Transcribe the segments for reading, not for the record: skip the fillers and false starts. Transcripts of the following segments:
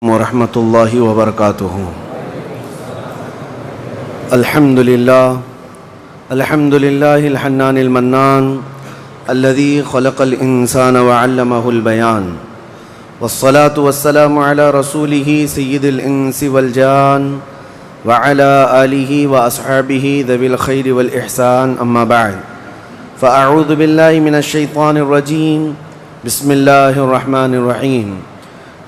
ورحمۃ اللہ وبرکاتہ۔ الحمد للہ الحنان المنان الذي خلق الانسان وعلمه البيان، والصلاة والسلام على رسوله سید الانس والجان وعلى آلہ واصحابہ ذوی الخیر والاحسان، اما بعد فاعوذ باللہ من الشیطان الرجیم، بسم اللہ الرحمن الرحیم۔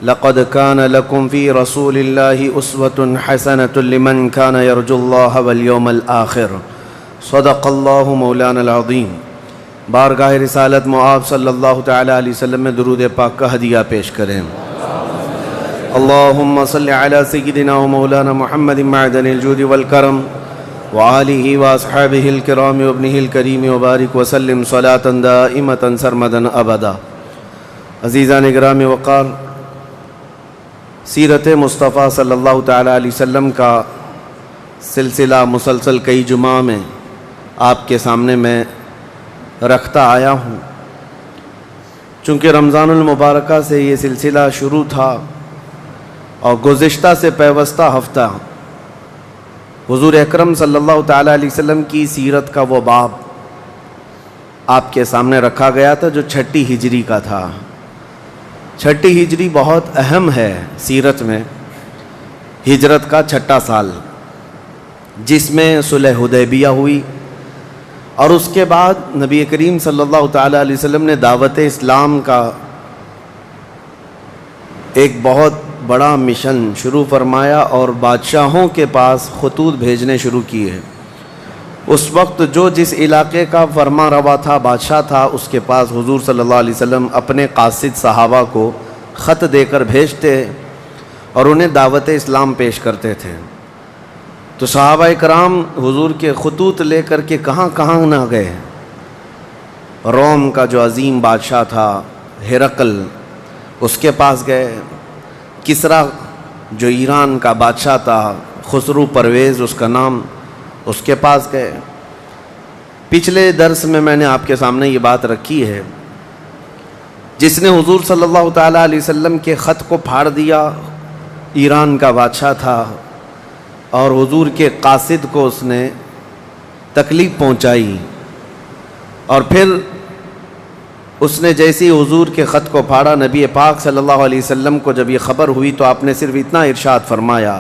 لقد كان لكم في رسول الله أسوة حسنة لمن كان يرجو الله واليوم الآخر، صدق الله مولانا العظیم۔ بارگاہ رسالت معاب صلی اللہ تعالی علیہ وسلم میں درود پاک کا ہدیہ پیش کریں۔ اللہم صلی علی سیدنا و مولانا محمد معدن الجود والکرم وآلہ واصحابہ الکرام وابنہ الکریم وبارک وسلم صلاة دائمة سرمدا ابدا۔ عزیزان گرامی وقار، سیرت مصطفیٰ صلی اللہ تعالیٰ علیہ وسلم کا سلسلہ مسلسل کئی جمعہ میں آپ کے سامنے میں رکھتا آیا ہوں۔ چونکہ رمضان المبارکہ سے یہ سلسلہ شروع تھا اور گزشتہ سے پیوستہ ہفتہ حضور اکرم صلی اللہ تعالیٰ علیہ وسلم کی سیرت کا وہ باب آپ کے سامنے رکھا گیا تھا جو چھٹی ہجری کا تھا۔ چھٹی ہجری بہت اہم ہے سیرت میں، ہجرت کا چھٹا سال جس میں صلح حدیبیہ ہوئی، اور اس کے بعد نبی کریم صلی اللہ تعالیٰ علیہ وسلم نے دعوت اسلام کا ایک بہت بڑا مشن شروع فرمایا اور بادشاہوں کے پاس خطوط بھیجنے شروع کیے۔ اس وقت جو جس علاقے کا فرما روا تھا، بادشاہ تھا، اس کے پاس حضور صلی اللہ علیہ وسلم اپنے قاصد صحابہ کو خط دے کر بھیجتے اور انہیں دعوت اسلام پیش کرتے تھے۔ تو صحابہ کرام حضور کے خطوط لے کر کے کہاں کہاں نہ گئے۔ روم کا جو عظیم بادشاہ تھا ہرقل، اس کے پاس گئے۔ کسریٰ جو ایران کا بادشاہ تھا، خسرو پرویز اس کا نام، اس کے پاس گئے۔ پچھلے درس میں نے آپ کے سامنے یہ بات رکھی ہے، جس نے حضور صلی اللہ تعالیٰ علیہ وسلم کے خط کو پھاڑ دیا ایران کا بادشاہ تھا، اور حضور کے قاصد کو اس نے تکلیف پہنچائی، اور پھر اس نے جیسے حضور کے خط کو پھاڑا، نبی پاک صلی اللہ علیہ وسلم کو جب یہ خبر ہوئی تو آپ نے صرف اتنا ارشاد فرمایا،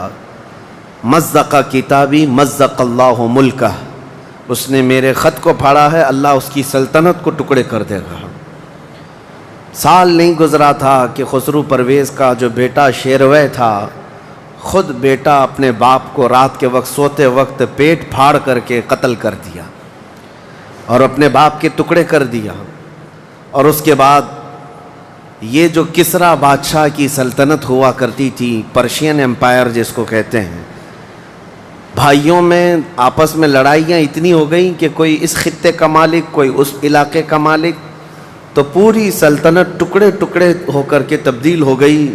مزق کتابی مزق اللہ ملکہ، اس نے میرے خط کو پھاڑا ہے، اللہ اس کی سلطنت کو ٹکڑے کر دے گا۔ سال نہیں گزرا تھا کہ خسرو پرویز کا جو بیٹا شیروے تھا، خود بیٹا اپنے باپ کو رات کے وقت سوتے وقت پیٹ پھاڑ کر کے قتل کر دیا اور اپنے باپ کے ٹکڑے کر دیا۔ اور اس کے بعد یہ جو کسریٰ بادشاہ کی سلطنت ہوا کرتی تھی، پرشین امپائر جس کو کہتے ہیں، بھائیوں میں آپس میں لڑائیاں اتنی ہو گئیں کہ کوئی اس خطے کا مالک، کوئی اس علاقے کا مالک، تو پوری سلطنت ٹکڑے ٹکڑے ہو کر کے تبدیل ہو گئی۔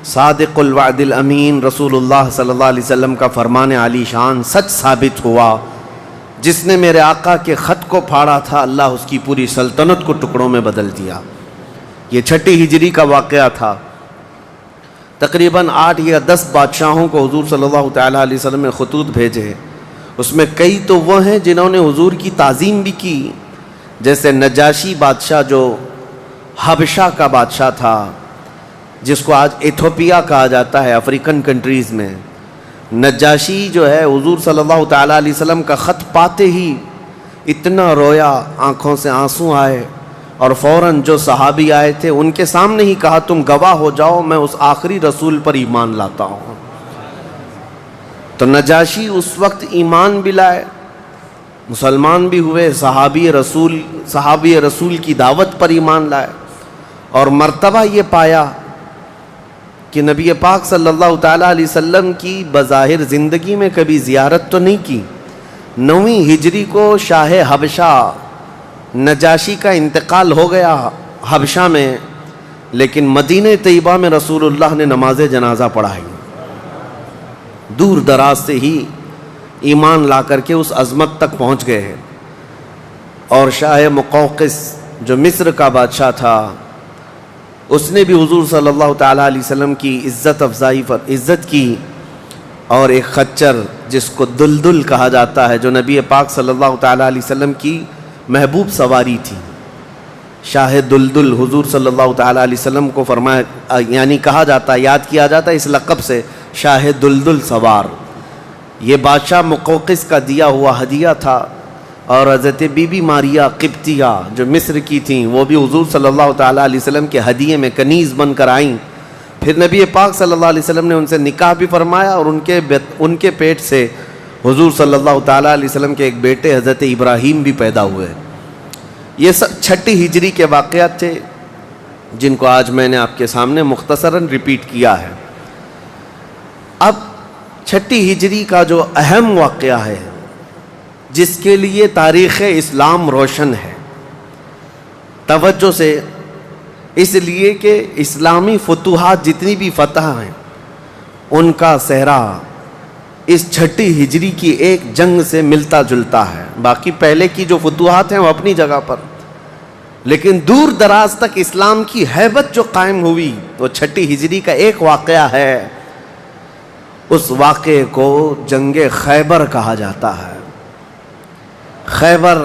صادق الوعد الامین رسول اللہ صلی اللہ علیہ وسلم کا فرمان عالی شان سچ ثابت ہوا، جس نے میرے آقا کے خط کو پھاڑا تھا، اللہ اس کی پوری سلطنت کو ٹکڑوں میں بدل دیا۔ یہ چھٹی ہجری کا واقعہ تھا۔ تقریباً 8 یا 10 بادشاہوں کو حضور صلی اللہ تعالیٰ علیہ وسلم نے خطوط بھیجے۔ اس میں کئی تو وہ ہیں جنہوں نے حضور کی تعظیم بھی کی، جیسے نجاشی بادشاہ جو حبشہ کا بادشاہ تھا، جس کو آج ایتھوپیا کہا جاتا ہے افریقن کنٹریز میں۔ نجاشی جو ہے حضور صلی اللہ تعالیٰ علیہ وسلم کا خط پاتے ہی اتنا رویا، آنکھوں سے آنسو آئے، اور فوراً جو صحابی آئے تھے ان کے سامنے ہی کہا، تم گواہ ہو جاؤ، میں اس آخری رسول پر ایمان لاتا ہوں۔ تو نجاشی اس وقت ایمان بھی لائے، مسلمان بھی ہوئے، صحابی رسول کی دعوت پر ایمان لائے، اور مرتبہ یہ پایا کہ نبی پاک صلی اللہ تعالیٰ علیہ وسلم کی بظاہر زندگی میں کبھی زیارت تو نہیں کی۔ 9ویں ہجری کو شاہ حبشہ نجاشی کا انتقال ہو گیا حبشہ میں، لیکن مدینہ طیبہ میں رسول اللہ نے نماز جنازہ پڑھائی۔ دور دراز سے ہی ایمان لا کر کے اس عظمت تک پہنچ گئے، اور شاہ مقوقس جو مصر کا بادشاہ تھا، اس نے بھی حضور صلی اللہ تعالیٰ علیہ وسلم کی عزت کی، اور ایک خچر جس کو دلدل کہا جاتا ہے، جو نبی پاک صلی اللہ تعالیٰ علیہ وسلم کی محبوب سواری تھی، شاہ دلدل، حضور صلی اللہ تعالیٰ علیہ وسلم کو فرمایا، یعنی کہا جاتا ہے، یاد کیا جاتا ہے اس لقب سے، شاہ دلدل سوار۔ یہ بادشاہ مقوقس کا دیا ہوا ہدیہ تھا، اور حضرت بی بی ماریا قبطیہ جو مصر کی تھیں، وہ بھی حضور صلی اللہ تعالیٰ علیہ وسلم کے ہدیے میں کنیز بن کر آئیں۔ پھر نبی پاک صلی اللہ علیہ وسلم نے ان سے نکاح بھی فرمایا، اور ان کے پیٹ سے حضور صلی اللہ تعالیٰ علیہ وسلم کے ایک بیٹے حضرت ابراہیم بھی پیدا ہوئے۔ یہ سب چھٹی ہجری کے واقعات تھے جن کو آج میں نے آپ کے سامنے مختصراً ریپیٹ کیا ہے۔ اب چھٹی ہجری کا جو اہم واقعہ ہے، جس کے لیے تاریخ اسلام روشن ہے، توجہ سے، اس لیے کہ اسلامی فتوحات جتنی بھی فتح ہیں ان کا صحرا اس چھٹی ہجری کی ایک جنگ سے ملتا جلتا ہے۔ باقی پہلے کی جو فتوحات ہیں وہ اپنی جگہ پر، لیکن دور دراز تک اسلام کی ہیبت جو قائم ہوئی وہ چھٹی ہجری کا ایک واقعہ ہے۔ اس واقعے کو جنگ خیبر کہا جاتا ہے۔ خیبر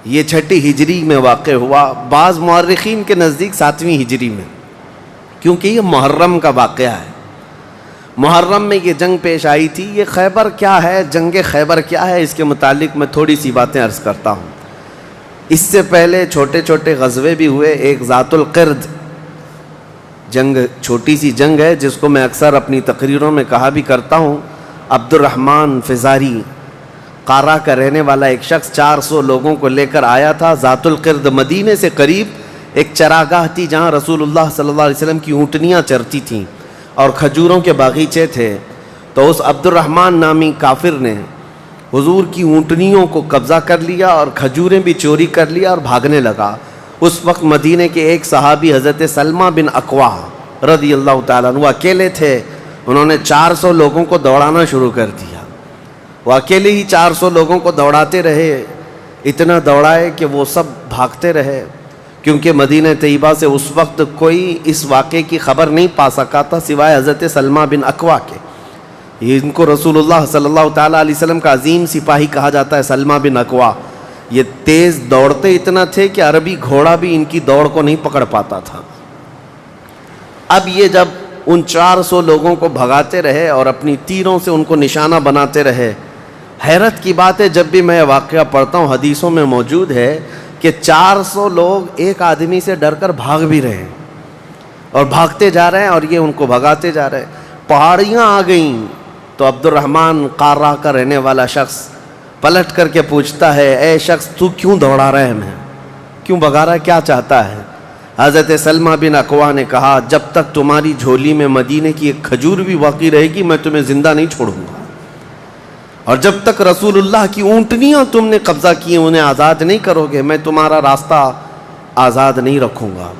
یہ چھٹی ہجری میں واقع ہوا، بعض مورخین کے نزدیک 7ویں ہجری میں، کیونکہ یہ محرم کا واقعہ ہے۔ محرم میں یہ جنگ پیش آئی تھی۔ یہ خیبر کیا ہے، جنگ خیبر کیا ہے، اس کے متعلق میں تھوڑی سی باتیں عرض کرتا ہوں۔ اس سے پہلے چھوٹے چھوٹے غزوے بھی ہوئے۔ ایک ذات القرد جنگ، چھوٹی سی جنگ ہے جس کو میں اکثر اپنی تقریروں میں کہا بھی کرتا ہوں۔ عبد الرحمن فزاری قارہ کا رہنے والا ایک شخص 400 لوگوں کو لے کر آیا تھا ذات القرد۔ مدینے سے قریب ایک چراگاہ تھی جہاں رسول اللہ صلی اللہ علیہ وسلم کی اونٹنیاں چرتی تھیں اور کھجوروں کے باغیچے تھے۔ تو اس عبد الرحمن نامی کافر نے حضور کی اونٹنیوں کو قبضہ کر لیا اور کھجوریں بھی چوری کر لیا اور بھاگنے لگا۔ اس وقت مدینے کے ایک صحابی حضرت سلمہ بن اکوا رضی اللہ تعالیٰ عنہ اکیلے تھے۔ انہوں نے 400 لوگوں کو دوڑانا شروع کر دیا۔ وہ اکیلے ہی 400 لوگوں کو دوڑاتے رہے، اتنا دوڑائے کہ وہ سب بھاگتے رہے، کیونکہ مدینہ طیبہ سے اس وقت کوئی اس واقعے کی خبر نہیں پا سکا تھا سوائے حضرت سلمہ بن اکوا کے۔ ان کو رسول اللہ صلی اللہ تعالیٰ علیہ وسلم کا عظیم سپاہی کہا جاتا ہے، سلمہ بن اکوا۔ یہ تیز دوڑتے اتنا تھے کہ عربی گھوڑا بھی ان کی دوڑ کو نہیں پکڑ پاتا تھا۔ اب یہ جب ان 400 لوگوں کو بھگاتے رہے اور اپنی تیروں سے ان کو نشانہ بناتے رہے، حیرت کی بات ہے، جب بھی میں واقعہ پڑھتا ہوں حدیثوں میں موجود ہے کہ 400 لوگ ایک آدمی سے ڈر کر بھاگ بھی رہے ہیں اور بھاگتے جا رہے ہیں اور یہ ان کو بھگاتے جا رہے ہیں۔ پہاڑیاں آ گئیں تو عبد الرحمن قارہ کا رہنے والا شخص پلٹ کر کے پوچھتا ہے، اے شخص تو کیوں دوڑا رہا ہے، ہمیں کیوں بھگا رہا ہے، کیا چاہتا ہے؟ حضرت سلمہ بن اکوا نے کہا، جب تک تمہاری جھولی میں مدینے کی ایک کھجور بھی باقی رہے گی میں تمہیں زندہ نہیں چھوڑوں گا، اور جب تک رسول اللہ کی اونٹنیاں تم نے قبضہ کی انہیں آزاد نہیں کرو گے میں تمہارا راستہ آزاد نہیں رکھوں گا۔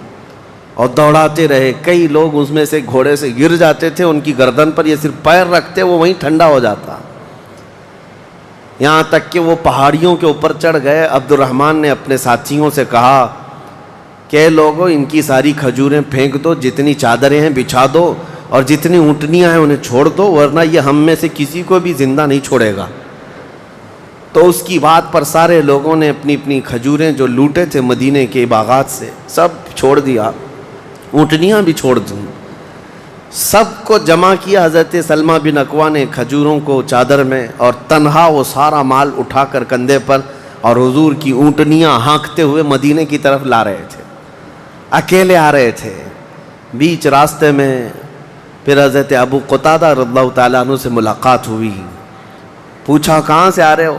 اور دوڑاتے رہے۔ کئی لوگ اس میں سے گھوڑے سے گر جاتے تھے، ان کی گردن پر یہ صرف پیر رکھتے وہ وہیں ٹھنڈا ہو جاتا، یہاں تک کہ وہ پہاڑیوں کے اوپر چڑھ گئے۔ عبد الرحمن نے اپنے ساتھیوں سے کہا کہ لوگوں ان کی ساری کھجوریں پھینک دو، جتنی چادریں ہیں بچھا دو، اور جتنی اونٹنیاں ہیں انہیں چھوڑ دو، ورنہ یہ ہم میں سے کسی کو بھی زندہ نہیں چھوڑے گا۔ تو اس کی بات پر سارے لوگوں نے اپنی اپنی کھجوریں جو لوٹے تھے مدینے کے باغات سے سب چھوڑ دیا، اونٹنیاں بھی چھوڑ دیں، سب کو جمع کیا۔ حضرت سلمہ بن اکوا نے کھجوروں کو چادر میں اور تنہا وہ سارا مال اٹھا کر کندھے پر، اور حضور کی اونٹنیاں ہانکتے ہوئے مدینے کی طرف لا رہے تھے، اکیلے آ رہے تھے۔ بیچ راستے میں پھر حضرت ابو قتادہ رضی اللہ تعالیٰ عنہ سے ملاقات ہوئی، پوچھا کہاں سے آ رہے ہو؟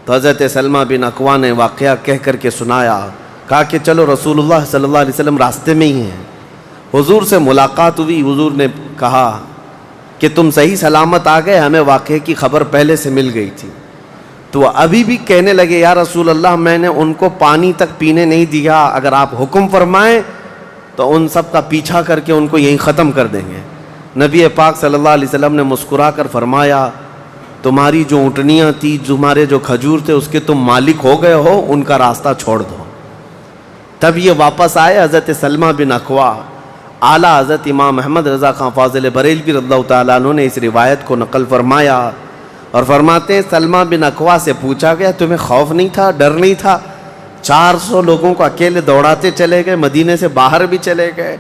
تو حضرت سلمہ بن اکوا نے واقعہ کہہ کر کے سنایا، کہا کہ چلو رسول اللہ صلی اللہ علیہ وسلم راستے میں ہی ہیں۔ حضور سے ملاقات ہوئی، حضور نے کہا کہ تم صحیح سلامت آ گئے، ہمیں واقعے کی خبر پہلے سے مل گئی تھی۔ تو ابھی بھی کہنے لگے، یا رسول اللہ میں نے ان کو پانی تک پینے نہیں دیا، اگر آپ حکم فرمائیں تو ان سب کا پیچھا کر کے ان کو یہیں ختم کر دیں گے۔ نبی پاک صلی اللہ علیہ وسلم نے مسکرا کر فرمایا، تمہاری جو اونٹنیاں تھی، تمہارے جو کھجور تھے، اس کے تم مالک ہو گئے ہو، ان کا راستہ چھوڑ دو۔ تب یہ واپس آئے حضرت سلمہ بن اکوع. اعلیٰ حضرت امام احمد رضا خان فاضل بریلوی رضی اللہ تعالیٰ عنہ نے اس روایت کو نقل فرمایا اور فرماتے ہیں سلمہ بن اکوع سے پوچھا گیا تمہیں خوف نہیں تھا، ڈر نہیں تھا؟ 400 لوگوں کو اکیلے دوڑاتے چلے گئے، مدینے سے باہر بھی چلے گئے.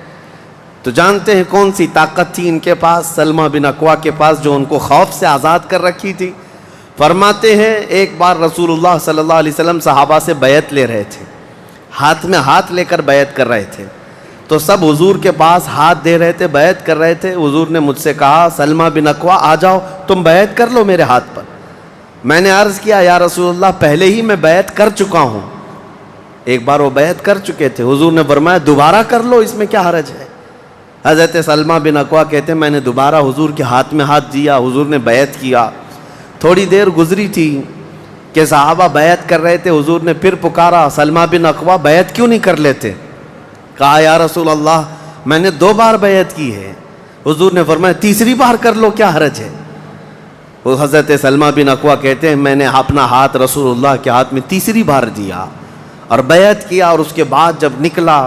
تو جانتے ہیں کون سی طاقت تھی ان کے پاس، سلمہ بن اکوع کے پاس، جو ان کو خوف سے آزاد کر رکھی تھی. فرماتے ہیں ایک بار رسول اللہ صلی اللہ علیہ وسلم صحابہ سے بیعت لے رہے تھے، ہاتھ میں ہاتھ لے کر بیعت کر رہے تھے. تو سب حضور کے پاس ہاتھ دے رہے تھے، بیعت کر رہے تھے. حضور نے مجھ سے کہا سلمہ بن اکوع آ جاؤ، تم بیعت کر لو میرے ہاتھ پر. میں نے عرض کیا یا رسول اللہ پہلے ہی میں بیعت کر چکا ہوں. ایک بار وہ بیعت کر چکے تھے. حضور نے فرمایا دوبارہ کر لو، اس میں کیا حرج ہے. حضرت سلمہ بن اکوع کہتے ہیں میں نے دوبارہ حضور کے ہاتھ میں ہاتھ دیا، حضور نے بیعت کیا. تھوڑی دیر گزری تھی کہ صحابہ بیعت کر رہے تھے. حضور نے پھر پکارا سلمہ بن اکوع بیعت کیوں نہیں کر لیتے؟ کہا یا رسول اللہ میں نے 2 بار بیعت کی ہے. حضور نے فرمایا تیسری بار کر لو، کیا حرج ہے. وہ حضرت سلمہ بن اکوع کہتے ہیں میں نے اپنا ہاتھ رسول اللہ کے ہاتھ میں تیسری بار دیا اور بیعت کیا. اور اس کے بعد جب نکلا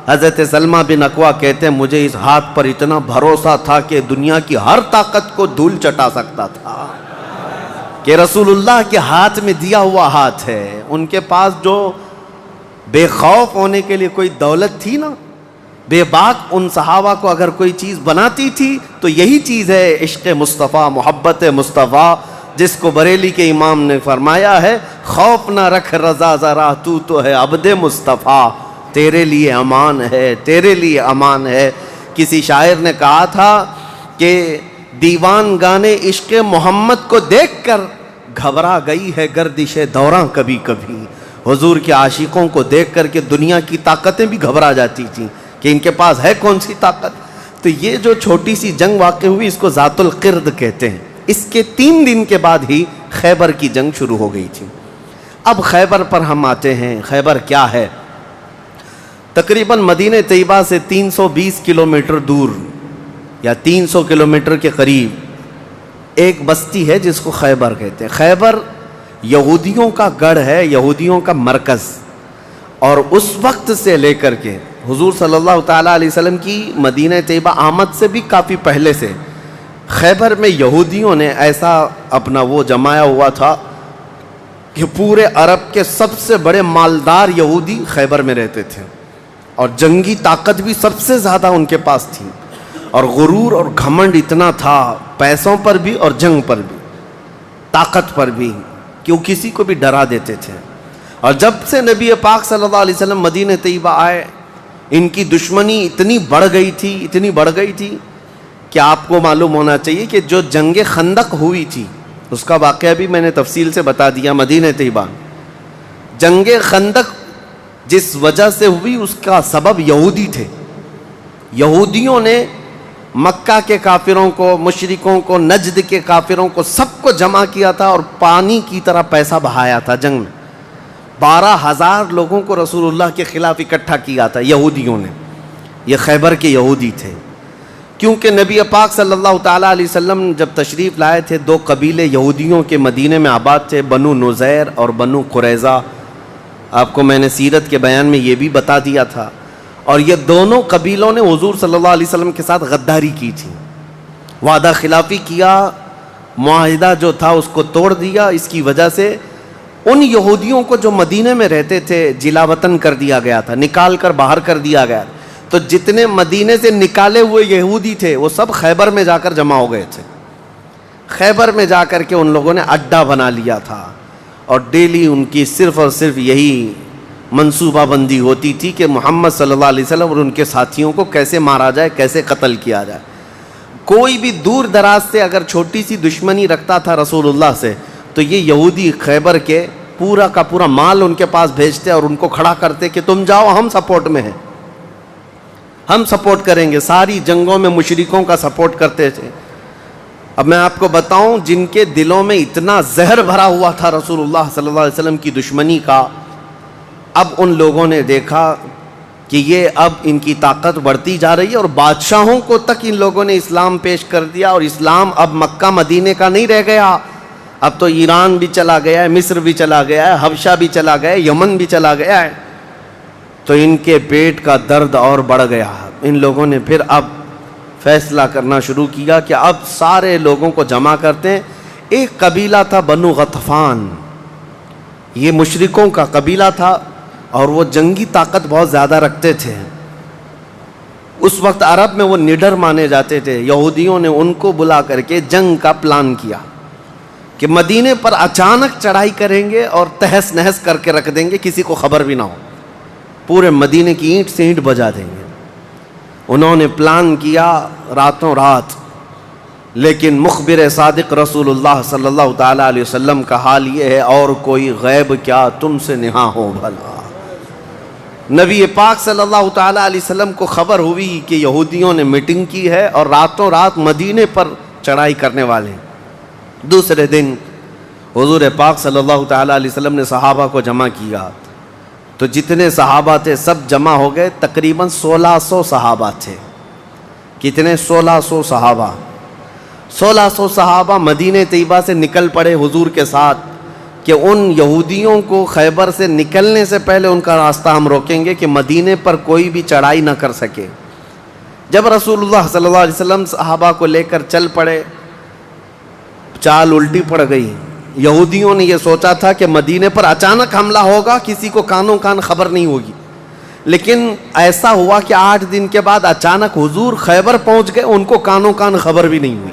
حضرت سلمہ بن اکوع کہتے ہیں مجھے اس ہاتھ پر اتنا بھروسہ تھا کہ دنیا کی ہر طاقت کو دھول چٹا سکتا تھا کہ رسول اللہ کے ہاتھ میں دیا ہوا ہاتھ ہے. ان کے پاس جو بے خوف ہونے کے لیے کوئی دولت تھی نا، بے باک ان صحابہ کو اگر کوئی چیز بناتی تھی تو یہی چیز ہے عشق مصطفیٰ، محبت مصطفیٰ، جس کو بریلی کے امام نے فرمایا ہے خوف نہ رکھ رضا ذرا تو ہے عبد مصطفیٰ، تیرے لیے امان ہے، تیرے لیے امان ہے. کسی شاعر نے کہا تھا کہ دیوان گانے عشق محمد کو دیکھ کر گھبرا گئی ہے گردش دوراں کبھی کبھی. حضور کے عاشقوں کو دیکھ کر کے دنیا کی طاقتیں بھی گھبرا جاتی تھیں کہ ان کے پاس ہے کون سی طاقت. تو یہ جو چھوٹی سی جنگ واقع ہوئی اس کو ذات القرد کہتے ہیں. اس کے 3 دن کے بعد ہی خیبر کی جنگ شروع ہو گئی تھی. اب خیبر پر ہم آتے ہیں. خیبر کیا ہے؟ تقریباً مدینہ طیبہ سے 320 کلومیٹر دور یا 300 کلومیٹر کے قریب ایک بستی ہے جس کو خیبر کہتے ہیں. خیبر یہودیوں کا گڑھ ہے، یہودیوں کا مرکز. اور اس وقت سے لے کر کے حضور صلی اللہ تعالیٰ علیہ وسلم کی مدینہ طیبہ آمد سے بھی کافی پہلے سے خیبر میں یہودیوں نے ایسا اپنا وہ جمایا ہوا تھا کہ پورے عرب کے سب سے بڑے مالدار یہودی خیبر میں رہتے تھے اور جنگی طاقت بھی سب سے زیادہ ان کے پاس تھی. اور غرور اور گھمنڈ اتنا تھا، پیسوں پر بھی اور جنگ پر بھی، طاقت پر بھی، کہ وہ کسی کو بھی ڈرا دیتے تھے. اور جب سے نبی پاک صلی اللہ علیہ وسلم مدینہ طیبہ آئے ان کی دشمنی اتنی بڑھ گئی تھی کہ آپ کو معلوم ہونا چاہیے کہ جو جنگ خندق ہوئی تھی اس کا واقعہ بھی میں نے تفصیل سے بتا دیا. مدینہ طیبہ جنگ خندق جس وجہ سے ہوئی اس کا سبب یہودی تھے. یہودیوں نے مکہ کے کافروں کو، مشرکوں کو، نجد کے کافروں کو سب کو جمع کیا تھا اور پانی کی طرح پیسہ بہایا تھا. جنگ میں 12,000 لوگوں کو رسول اللہ کے خلاف اکٹھا کیا تھا یہودیوں نے. یہ خیبر کے یہودی تھے. کیونکہ نبی پاک صلی اللہ تعالیٰ علیہ وسلم جب تشریف لائے تھے 2 قبیلے یہودیوں کے مدینے میں آباد تھے، بنو نذیر اور بنو قریظہ. آپ کو میں نے سیرت کے بیان میں یہ بھی بتا دیا تھا. اور یہ دونوں قبیلوں نے حضور صلی اللہ علیہ وسلم کے ساتھ غداری کی تھی، وعدہ خلافی کیا، معاہدہ جو تھا اس کو توڑ دیا. اس کی وجہ سے ان یہودیوں کو جو مدینے میں رہتے تھے جلا وطن کر دیا گیا تھا، نکال کر باہر کر دیا گیا. تو جتنے مدینے سے نکالے ہوئے یہودی تھے وہ سب خیبر میں جا کر جمع ہو گئے تھے. خیبر میں جا کر کے ان لوگوں نے اڈا بنا لیا تھا اور ڈیلی ان کی صرف اور صرف یہی منصوبہ بندی ہوتی تھی کہ محمد صلی اللہ علیہ وسلم اور ان کے ساتھیوں کو کیسے مارا جائے، کیسے قتل کیا جائے. کوئی بھی دور دراز سے اگر چھوٹی سی دشمنی رکھتا تھا رسول اللہ سے تو یہ یہودی خیبر کے پورا کا پورا مال ان کے پاس بھیجتے اور ان کو کھڑا کرتے کہ تم جاؤ، ہم سپورٹ میں ہیں، ہم سپورٹ کریں گے. ساری جنگوں میں مشرکوں کا سپورٹ کرتے تھے. اب میں آپ کو بتاؤں جن کے دلوں میں اتنا زہر بھرا ہوا تھا رسول اللہ صلی اللہ علیہ وسلم کی دشمنی کا، اب ان لوگوں نے دیکھا کہ یہ اب ان کی طاقت بڑھتی جا رہی ہے اور بادشاہوں کو تک ان لوگوں نے اسلام پیش کر دیا. اور اسلام اب مکہ مدینے کا نہیں رہ گیا، اب تو ایران بھی چلا گیا ہے، مصر بھی چلا گیا ہے، حبشہ بھی چلا گیا ہے، یمن بھی چلا گیا ہے. تو ان کے پیٹ کا درد اور بڑھ گیا. ان لوگوں نے پھر اب فیصلہ کرنا شروع کیا کہ اب سارے لوگوں کو جمع کرتے ہیں. ایک قبیلہ تھا بنو غطفان، یہ مشرکوں کا قبیلہ تھا اور وہ جنگی طاقت بہت زیادہ رکھتے تھے. اس وقت عرب میں وہ نڈر مانے جاتے تھے. یہودیوں نے ان کو بلا کر کے جنگ کا پلان کیا کہ مدینے پر اچانک چڑھائی کریں گے اور تہس نہس کر کے رکھ دیں گے، کسی کو خبر بھی نہ ہو، پورے مدینے کی اینٹ سے اینٹ بجا دیں گے. انہوں نے پلان کیا راتوں رات، لیکن مخبر صادق رسول اللہ صلی اللہ تعالیٰ علیہ وسلم کا حال یہ ہے، اور کوئی غیب کیا تم سے نہاں ہو بھلا. نبی پاک صلی اللہ تعالیٰ علیہ وسلم کو خبر ہوئی کہ یہودیوں نے میٹنگ کی ہے اور راتوں رات مدینے پر چڑھائی کرنے والے ہیں. دوسرے دن حضور پاک صلی اللہ تعالیٰ علیہ وسلم نے صحابہ کو جمع کیا، تو جتنے صحابہ تھے سب جمع ہو گئے. تقریباً 1600 صحابہ تھے. کتنے؟ 1600 صحابہ. 1600 صحابہ مدینہ طیبہ سے نکل پڑے حضور کے ساتھ کہ ان یہودیوں کو خیبر سے نکلنے سے پہلے ان کا راستہ ہم روکیں گے کہ مدینے پر کوئی بھی چڑھائی نہ کر سکے. جب رسول اللہ صلی اللہ علیہ وسلم صحابہ کو لے کر چل پڑے، چال الٹی پڑ گئی. یہودیوں نے یہ سوچا تھا کہ مدینے پر اچانک حملہ ہوگا، کسی کو کانوں کان خبر نہیں ہوگی، لیکن ایسا ہوا کہ 8 دن کے بعد اچانک حضور خیبر پہنچ گئے، ان کو کانوں کان خبر بھی نہیں ہوئی.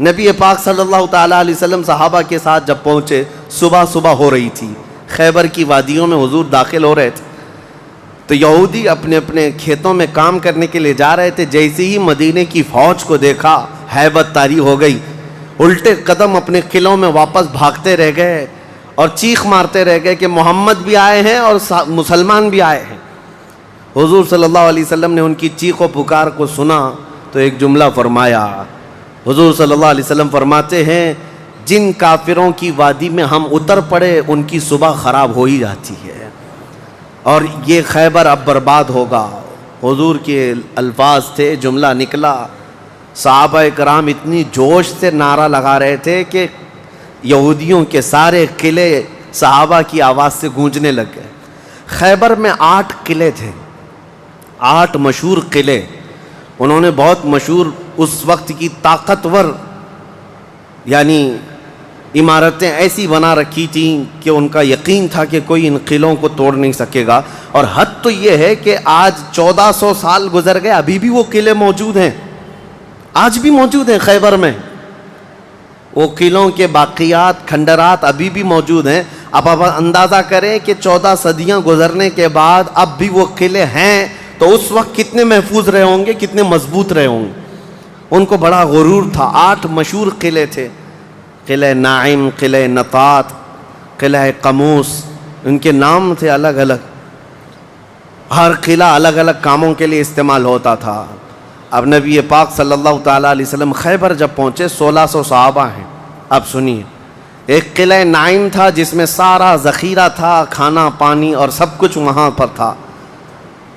نبی پاک صلی اللہ تعالیٰ علیہ وسلم صحابہ کے ساتھ جب پہنچے، صبح ہو رہی تھی، خیبر کی وادیوں میں حضور داخل ہو رہے تھے. تو یہودی اپنے اپنے کھیتوں میں کام کرنے کے لیے جا رہے تھے. جیسے ہی مدینے کی فوج کو دیکھا، ہیبت طاری ہو گئی، الٹے قدم اپنے قلعوں میں واپس بھاگتے رہ گئے اور چیخ مارتے رہ گئے کہ محمد بھی آئے ہیں اور مسلمان بھی آئے ہیں. حضور صلی اللہ علیہ وسلم نے ان کی چیخ و پکار کو سنا تو ایک جملہ فرمایا. حضور صلی اللہ علیہ وسلم فرماتے ہیں، جن کافروں کی وادی میں ہم اتر پڑے ان کی صبح خراب ہو ہی جاتی ہے، اور یہ خیبر اب برباد ہوگا. حضور کے الفاظ تھے، جملہ نکلا. صحابہ کرام اتنی جوش سے نعرہ لگا رہے تھے کہ یہودیوں کے سارے قلعے صحابہ کی آواز سے گونجنے لگ گئے. خیبر میں 8 قلعے تھے، 8 مشہور قلعے. انہوں نے بہت مشہور اس وقت کی طاقتور یعنی عمارتیں ایسی بنا رکھی تھیں کہ ان کا یقین تھا کہ کوئی ان قلعوں کو توڑ نہیں سکے گا. اور حد تو یہ ہے کہ آج 1400 سال گزر گئے، ابھی بھی وہ قلعے موجود ہیں، آج بھی موجود ہیں خیبر میں. وہ قلعوں کے باقیات، کھنڈرات ابھی بھی موجود ہیں. اب آپ اندازہ کریں کہ 14 صدیاں گزرنے کے بعد اب بھی وہ قلعے ہیں تو اس وقت کتنے محفوظ رہے ہوں گے، کتنے مضبوط رہے ہوں گے. ان کو بڑا غرور تھا. 8 مشہور قلعے تھے، قلعہ نائم، قلعہ نطات، قلعہ قموس. ان کے نام تھے الگ الگ، ہر قلعہ الگ الگ کاموں کے لیے استعمال ہوتا تھا. اب نبی پاک صلی اللہ تعالیٰ علیہ وسلم خیبر جب پہنچے، 1600 صحابہ ہیں. اب سنیے، ایک قلعہ نائم تھا جس میں سارا ذخیرہ تھا، کھانا پانی اور سب کچھ وہاں پر تھا،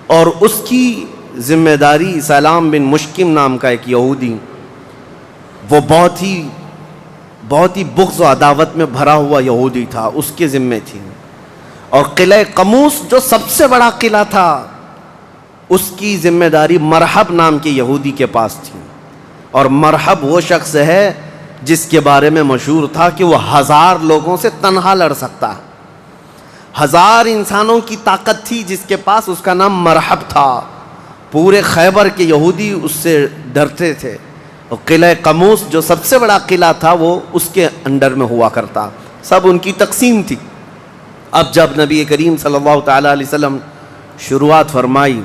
اور اس کی ذمہ داری سلام بن مشکم نام کا ایک یہودی، وہ بہت ہی بغض و عداوت میں بھرا ہوا یہودی تھا، اس کے ذمہ تھی. اور قلعہ قموس جو سب سے بڑا قلعہ تھا، اس کی ذمہ داری مرحب نام کے یہودی کے پاس تھی. اور مرحب وہ شخص ہے جس کے بارے میں مشہور تھا کہ وہ 1000 لوگوں سے تنہا لڑ سکتا ہے. 1000 انسانوں کی طاقت تھی جس کے پاس، اس کا نام مرحب تھا. پورے خیبر کے یہودی اس سے ڈرتے تھے. اور قلعہ قموس جو سب سے بڑا قلعہ تھا وہ اس کے انڈر میں ہوا کرتا، سب ان کی تقسیم تھی. اب جب نبی کریم صلی اللہ تعالیٰ علیہ وسلم شروعات فرمائی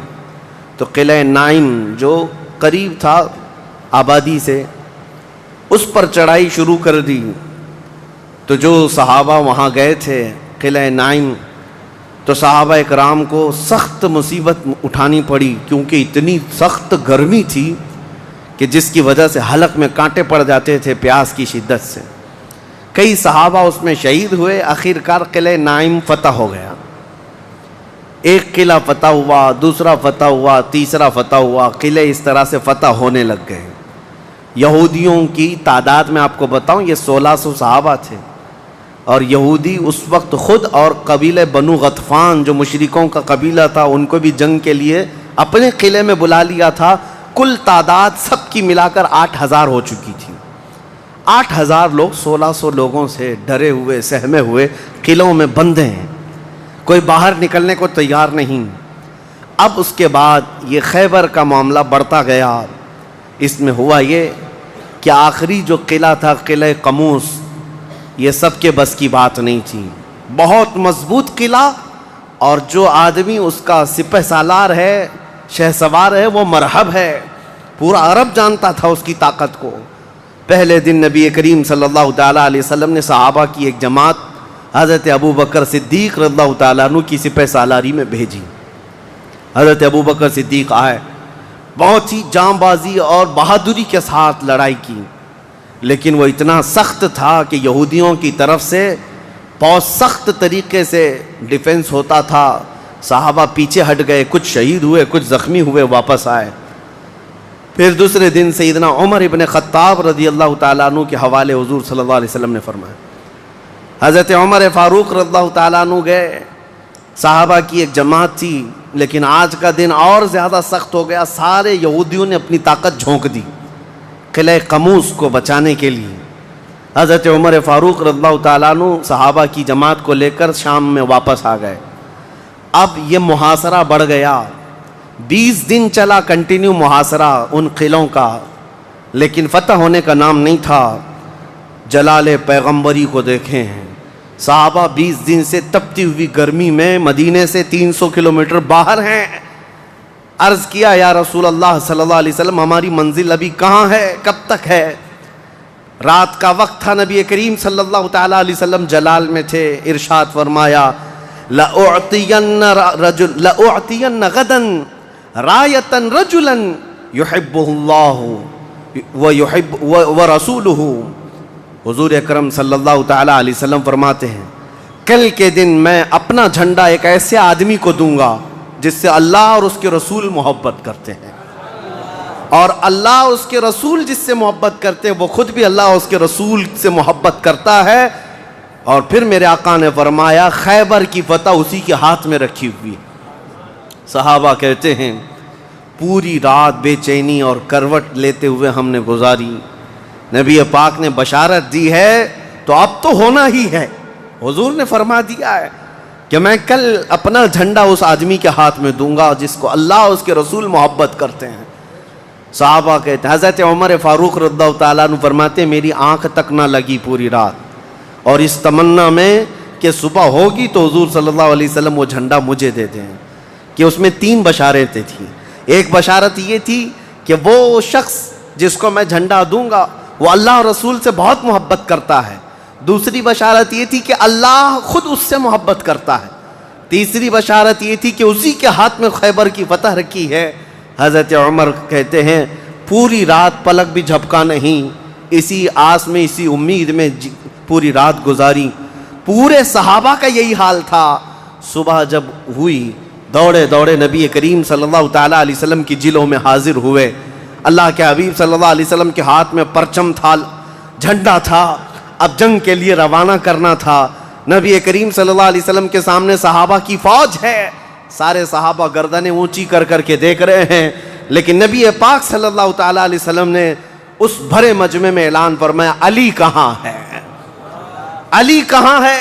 تو قلعہ نائم جو قریب تھا آبادی سے، اس پر چڑھائی شروع کر دی. تو جو صحابہ وہاں گئے تھے قلعہ نائم، تو صحابہ اکرام کو سخت مصیبت اٹھانی پڑی، کیونکہ اتنی سخت گرمی تھی کہ جس کی وجہ سے حلق میں کانٹے پڑ جاتے تھے پیاس کی شدت سے. کئی صحابہ اس میں شہید ہوئے. آخر کار قلعہ نائم فتح ہو گیا. ایک قلعہ فتح ہوا، دوسرا فتح ہوا، تیسرا فتح ہوا. قلعے اس طرح سے فتح ہونے لگ گئے. یہودیوں کی تعداد میں آپ کو بتاؤں، یہ 1600 صحابہ تھے. اور یہودی اس وقت خود اور قبیلہ بنو غطفان جو مشرکوں کا قبیلہ تھا ان کو بھی جنگ کے لیے اپنے قلعے میں بلا لیا تھا. کل تعداد سب کی ملا کر 8,000 ہو چکی تھی. 8,000 لوگ 1,600 لوگوں سے ڈرے ہوئے سہمے ہوئے قلعوں میں بندے ہیں, کوئی باہر نکلنے کو تیار نہیں. اب اس کے بعد یہ خیبر کا معاملہ بڑھتا گیا. اس میں ہوا یہ کہ آخری جو قلعہ تھا قلعہ قموس, یہ سب کے بس کی بات نہیں تھی. بہت مضبوط قلعہ, اور جو آدمی اس کا سپہ سالار ہے, شہ سوار ہے, وہ مرحب ہے. پورا عرب جانتا تھا اس کی طاقت کو. پہلے دن نبی کریم صلی اللہ تعالیٰ علیہ وسلم نے صحابہ کی ایک جماعت حضرت ابو بکر صدیق رضی اللہ تعالیٰ عنہ کی سپہ سالاری میں بھیجی. حضرت ابو بکر صدیق آئے, بہت ہی جام بازی اور بہادری کے ساتھ لڑائی کی, لیکن وہ اتنا سخت تھا کہ یہودیوں کی طرف سے بہت سخت طریقے سے ڈیفنس ہوتا تھا. صحابہ پیچھے ہٹ گئے, کچھ شہید ہوئے, کچھ زخمی ہوئے, واپس آئے. پھر دوسرے دن سیدنا عمر ابن خطاب رضی اللہ تعالیٰ عنہ کے حوالے حضور صلی اللہ علیہ وسلم نے فرمایا. حضرت عمر فاروق رضی اللہ تعالیٰ عنہ گئے, صحابہ کی ایک جماعت تھی, لیکن آج کا دن اور زیادہ سخت ہو گیا. سارے یہودیوں نے اپنی طاقت جھونک دی قلعہ قموس کو بچانے کے لیے. حضرت عمر فاروق رضی اللہ تعالیٰ عنہ صحابہ کی جماعت کو لے کر شام میں واپس آ گئے. اب یہ محاصرہ بڑھ گیا, 20 دن چلا کنٹینیو محاصرہ ان قلعوں کا, لیکن فتح ہونے کا نام نہیں تھا. جلال پیغمبری کو دیکھیں ہیں, صحابہ 20 دن سے تپتی ہوئی گرمی میں مدینے سے 300 کلومیٹر باہر ہیں. عرض کیا یا رسول اللہ صلی اللہ علیہ وسلم, ہماری منزل ابھی کہاں ہے, کب تک ہے؟ رات کا وقت تھا, نبی کریم صلی اللہ تعالیٰ علیہ وسلم جلال میں تھے. ارشاد فرمایا لَأُعْتِيَنَّ غَدًا رَایَةً رَجُلًا يُحِبُّهُ اللَّهُ وَرَسُولُهُ. حضور اکرم صلی اللہ تعالیٰ علیہ وسلم فرماتے ہیں, کل کے دن میں اپنا جھنڈا ایک ایسے آدمی کو دوں گا جس سے اللہ اور اس کے رسول محبت کرتے ہیں, اور اللہ اور اس کے رسول جس سے محبت کرتے ہیں وہ خود بھی اللہ اور اس کے رسول سے محبت کرتا ہے. اور پھر میرے آقا نے فرمایا خیبر کی فتح اسی کے ہاتھ میں رکھی ہوئی. صحابہ کہتے ہیں پوری رات بے چینی اور کروٹ لیتے ہوئے ہم نے گزاری. نبی پاک نے بشارت دی ہے تو اب تو ہونا ہی ہے. حضور نے فرما دیا ہے کہ میں کل اپنا جھنڈا اس آدمی کے ہاتھ میں دوں گا جس کو اللہ اور اس کے رسول محبت کرتے ہیں. صحابہ کہتے ہیں, حضرت عمر فاروق رضی اللہ تعالیٰ عنہ فرماتے ہیں میری آنکھ تک نہ لگی پوری رات, اور اس تمنا میں کہ صبح ہوگی تو حضور صلی اللہ علیہ وسلم وہ جھنڈا مجھے دے دیں. کہ اس میں 3 بشارتیں تھیں. ایک بشارت یہ تھی کہ وہ شخص جس کو میں جھنڈا دوں گا وہ اللہ اور رسول سے بہت محبت کرتا ہے. دوسری بشارت یہ تھی کہ اللہ خود اس سے محبت کرتا ہے. تیسری بشارت یہ تھی کہ اسی کے ہاتھ میں خیبر کی فتح رکھی ہے. حضرت عمر کہتے ہیں پوری رات پلک بھی جھپکا نہیں, اسی آس میں اسی امید میں پوری رات گزاری. پورے صحابہ کا یہی حال تھا. صبح جب ہوئی دوڑے دوڑے نبی کریم صلی اللہ تعالیٰ علیہ وسلم کی جلوں میں حاضر ہوئے. اللہ کے حبیب صلی اللہ علیہ وسلم کے ہاتھ میں پرچم تھا, جھنڈا تھا, اب جنگ کے لیے روانہ کرنا تھا. نبی کریم صلی اللہ علیہ وسلم کے سامنے صحابہ کی فوج ہے. سارے صحابہ گردنیں اونچی کر کر کے دیکھ رہے ہیں, لیکن نبی پاک صلی اللہ تعالیٰ علیہ وسلم نے اس بھرے مجمع میں اعلان فرمایا علی کہاں ہے, علی کہاں ہے.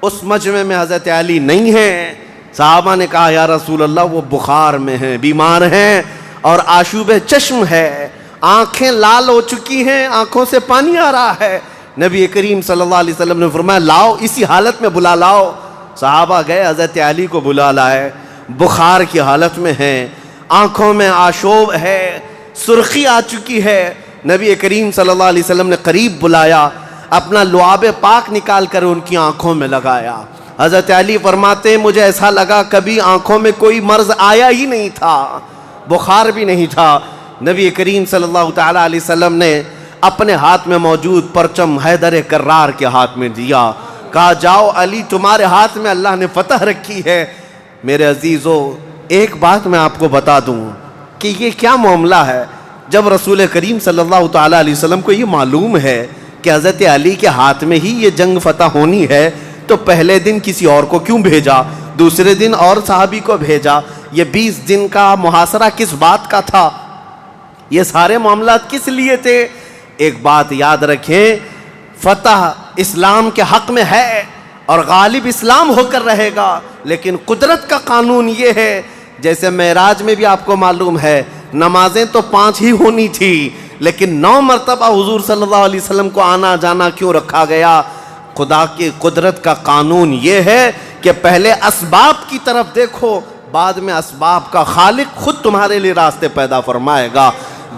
اس مجمع میں حضرت علی نہیں ہیں. صحابہ نے کہا یا رسول اللہ وہ بخار میں ہیں, بیمار ہیں اور آشوب چشم ہے, آنکھیں لال ہو چکی ہیں, آنکھوں سے پانی آ رہا ہے. نبی کریم صلی اللہ علیہ وسلم نے فرمایا لاؤ, اسی حالت میں بلا لاؤ. صحابہ گئے, حضرت علی کو بلا لائے. بخار کی حالت میں ہیں, آنکھوں میں آشوب ہے, سرخی آ چکی ہے. نبی کریم صلی اللہ علیہ وسلم نے قریب بلایا, اپنا لعاب پاک نکال کر ان کی آنکھوں میں لگایا. حضرت علی فرماتے ہیں مجھے ایسا لگا کبھی آنکھوں میں کوئی مرض آیا ہی نہیں تھا, بخار بھی نہیں تھا. نبی کریم صلی اللہ تعالیٰ علیہ وسلم نے اپنے ہاتھ میں موجود پرچم حیدر کرار کے ہاتھ میں دیا, کہا جاؤ علی تمہارے ہاتھ میں اللہ نے فتح رکھی ہے. میرے عزیزو ایک بات میں آپ کو بتا دوں کہ یہ کیا معاملہ ہے. جب رسول کریم صلی اللہ تعالیٰ علیہ وسلم کو یہ معلوم ہے کہ حضرت علی کے ہاتھ میں ہی یہ جنگ فتح ہونی ہے تو پہلے دن کسی اور کو کیوں بھیجا، دوسرے دن اور صحابی کو بھیجا، یہ 20 دن کا محاصرہ کس بات کا تھا، یہ سارے معاملات کس لیے تھے؟ ایک بات یاد رکھیں، فتح اسلام کے حق میں ہے اور غالب اسلام ہو کر رہے گا، لیکن قدرت کا قانون یہ ہے، جیسے معراج میں بھی آپ کو معلوم ہے نمازیں تو 5 ہی ہونی تھی، لیکن 9 مرتبہ حضور صلی اللہ علیہ وسلم کو آنا جانا کیوں رکھا گیا؟ خدا کی قدرت کا قانون یہ ہے کہ پہلے اسباب کی طرف دیکھو، بعد میں اسباب کا خالق خود تمہارے لیے راستے پیدا فرمائے گا۔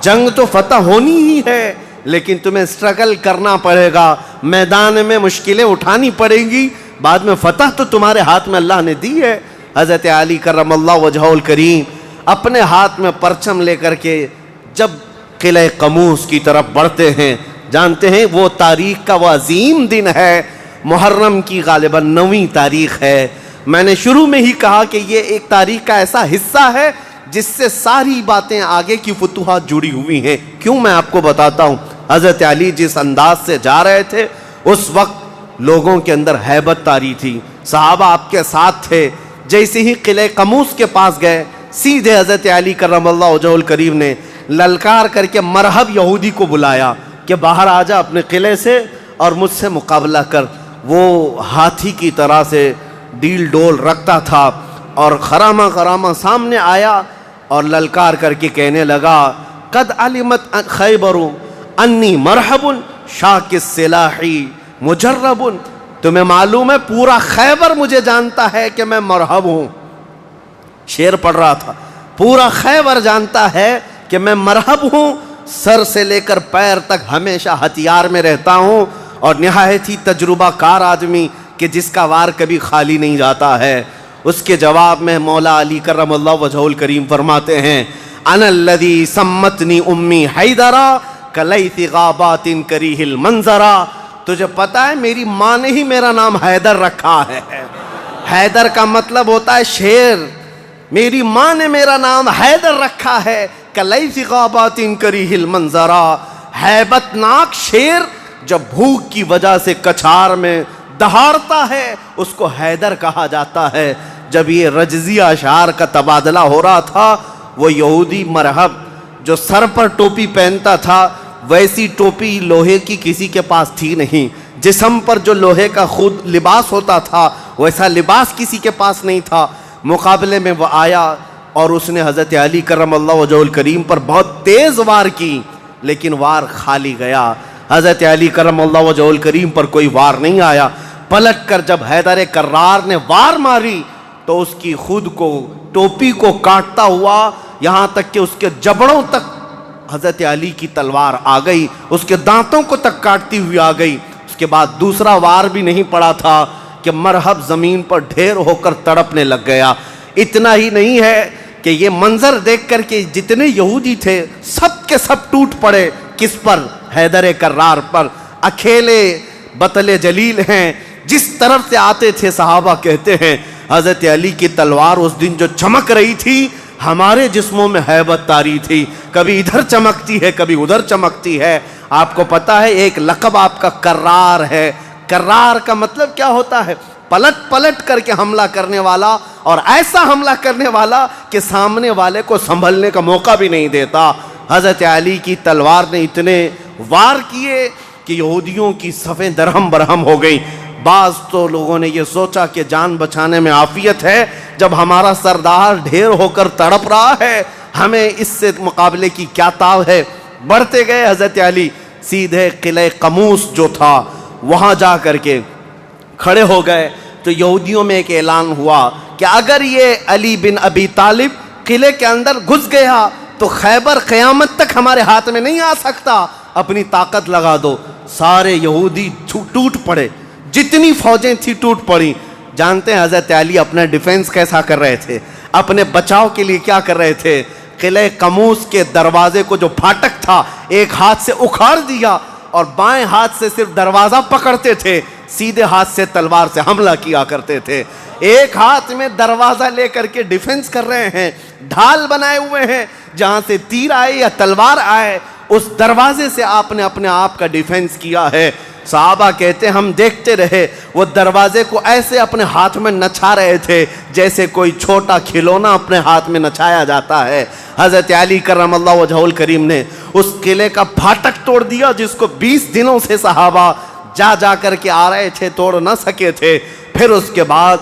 جنگ تو فتح ہونی ہی ہے، لیکن تمہیں اسٹرگل کرنا پڑے گا، میدان میں مشکلیں اٹھانی پڑیں گی، بعد میں فتح تو تمہارے ہاتھ میں اللہ نے دی ہے۔ حضرت علی کرم اللہ وجہہ الکریم اپنے ہاتھ میں پرچم لے کر کے جب قلعہ قموس کی طرف بڑھتے ہیں، جانتے ہیں وہ تاریخ کا وہ عظیم دن ہے، محرم کی غالباً 9ویں تاریخ ہے۔ میں نے شروع میں ہی کہا کہ یہ ایک تاریخ کا ایسا حصہ ہے جس سے ساری باتیں آگے کی فتوحات جڑی ہوئی ہیں۔ کیوں میں آپ کو بتاتا ہوں، حضرت علی جس انداز سے جا رہے تھے اس وقت لوگوں کے اندر ہیبت طاری تھی، صحابہ آپ کے ساتھ تھے۔ جیسے ہی قلعہ قموس کے پاس گئے، سیدھے حضرت علی کرم اللہ وجہہ الکریم نے للکار کر کے مرحب یہودی کو بلایا کہ باہر آ جا اپنے قلعے سے اور مجھ سے مقابلہ کر۔ وہ ہاتھی کی طرح سے ڈیل ڈول رکھتا تھا اور خرامہ خرامہ سامنے آیا اور للکار کر کے کہنے لگا، قد علمت خیبر انی مرحب شاک السلاحی مجرب، تمہیں معلوم ہے پورا خیبر مجھے جانتا ہے کہ میں مرحب ہوں۔ شعر پڑھ رہا تھا، پورا خیبر جانتا ہے کہ میں مرحب ہوں، سر سے لے کر پیر تک ہمیشہ ہتھیار میں رہتا ہوں، اور نہایت ہی تجربہ کار آدمی کہ جس کا وار کبھی خالی نہیں جاتا ہے۔ اس کے جواب میں مولا علی کرم اللہ وجہہ الکریم فرماتے ہیں، انا الذی سمتنی امی حیدرا کلیث غابات کریہ المنظرا، تجھے پتا ہے میری ماں نے ہی میرا نام حیدر رکھا ہے۔ حیدر کا مطلب ہوتا ہے شیر، میری ماں نے میرا نام حیدر رکھا ہے، کلیث غابات کریہ المنظرا، ہیبت ناک شیر جب بھوک کی وجہ سے کچھار میں دہاڑتا ہے اس کو حیدر کہا جاتا ہے۔ جب یہ رجزیہ اشعار کا تبادلہ ہو رہا تھا، وہ یہودی مرحب جو سر پر ٹوپی پہنتا تھا، ویسی ٹوپی لوہے کی کسی کے پاس تھی نہیں، جسم پر جو لوہے کا خود لباس ہوتا تھا ویسا لباس کسی کے پاس نہیں تھا۔ مقابلے میں وہ آیا اور اس نے حضرت علی کرم اللہ وجہہ الکریم پر بہت تیز وار کی، لیکن وار خالی گیا۔ حضرت علی کرم اللہ وجہہ الکریم پر کوئی وار نہیں آیا۔ پلٹ کر جب حیدر کرار نے وار ماری تو اس کی خود کو ٹوپی کو کاٹتا ہوا یہاں تک کہ اس کے جبڑوں تک حضرت علی کی تلوار آ گئی، اس کے دانتوں کو تک کاٹتی ہوئی آ گئی۔ اس کے بعد دوسرا وار بھی نہیں پڑا تھا کہ مرحب زمین پر ڈھیر ہو کر تڑپنے لگ گیا۔ اتنا ہی نہیں ہے کہ یہ منظر دیکھ کر کے جتنے یہودی تھے سب کے سب ٹوٹ پڑے۔ کس پر؟ حیدر کرار پر۔ اکیلے بطل جلیل ہیں، جس طرف سے آتے تھے صحابہ کہتے ہیں حضرت علی کی تلوار اس دن جو چمک رہی تھی ہمارے جسموں میں ہیبت طاری تھی، کبھی ادھر چمکتی ہے کبھی ادھر چمکتی ہے۔ آپ کو پتا ہے ایک لقب آپ کا کرار ہے۔ کرار کا مطلب کیا ہوتا ہے؟ پلٹ پلٹ کر کے حملہ کرنے والا، اور ایسا حملہ کرنے والا کہ سامنے والے کو سنبھلنے کا موقع بھی نہیں دیتا۔ حضرت علی کی تلوار نے اتنے وار کیے کہ یہودیوں کی صفیں درہم برہم ہو گئیں۔ بعض تو لوگوں نے یہ سوچا کہ جان بچانے میں عافیت ہے، جب ہمارا سردار ڈھیر ہو کر تڑپ رہا ہے ہمیں اس سے مقابلے کی کیا تاو ہے۔ بڑھتے گئے حضرت علی، سیدھے قلعہ قموس جو تھا وہاں جا کر کے کھڑے ہو گئے تو یہودیوں میں ایک اعلان ہوا کہ اگر یہ علی بن ابی طالب قلعے کے اندر گھس گیا تو خیبر قیامت تک ہمارے ہاتھ میں نہیں آ سکتا، اپنی طاقت لگا دو۔ سارے یہودی ٹوٹ پڑے، جتنی فوجیں تھی ٹوٹ پڑی۔ جانتے ہیں حضرت علی اپنا ڈیفنس کیسا کر رہے تھے، اپنے بچاؤ کے لیے کیا کر رہے تھے؟ قلعہ قموس کے دروازے کو جو پھاٹک تھا ایک ہاتھ سے اکھاڑ دیا اور بائیں ہاتھ سے صرف دروازہ پکڑتے تھے، سیدھے ہاتھ سے تلوار سے حملہ کیا کرتے تھے۔ ایک ہاتھ میں دروازہ لے کر کے ڈیفنس کر رہے ہیں، ڈھال بنائے ہوئے ہیں، جہاں سے تیر آئے یا تلوار آئے اس دروازے سے آپ نے اپنے آپ کا ڈیفینس کیا ہے۔ صحابہ کہتے ہم دیکھتے رہے، وہ دروازے کو ایسے اپنے ہاتھ میں نچھا رہے تھے جیسے کوئی چھوٹا کھلونا اپنے ہاتھ میں نچھایا جاتا ہے۔ حضرت علی کرم اللہ وجہہ الکریم نے اس قلعے کا پھاٹک توڑ دیا جس کو 20 دنوں سے صحابہ جا کر کے آ رہے تھے، توڑ نہ سکے تھے۔ پھر اس کے بعد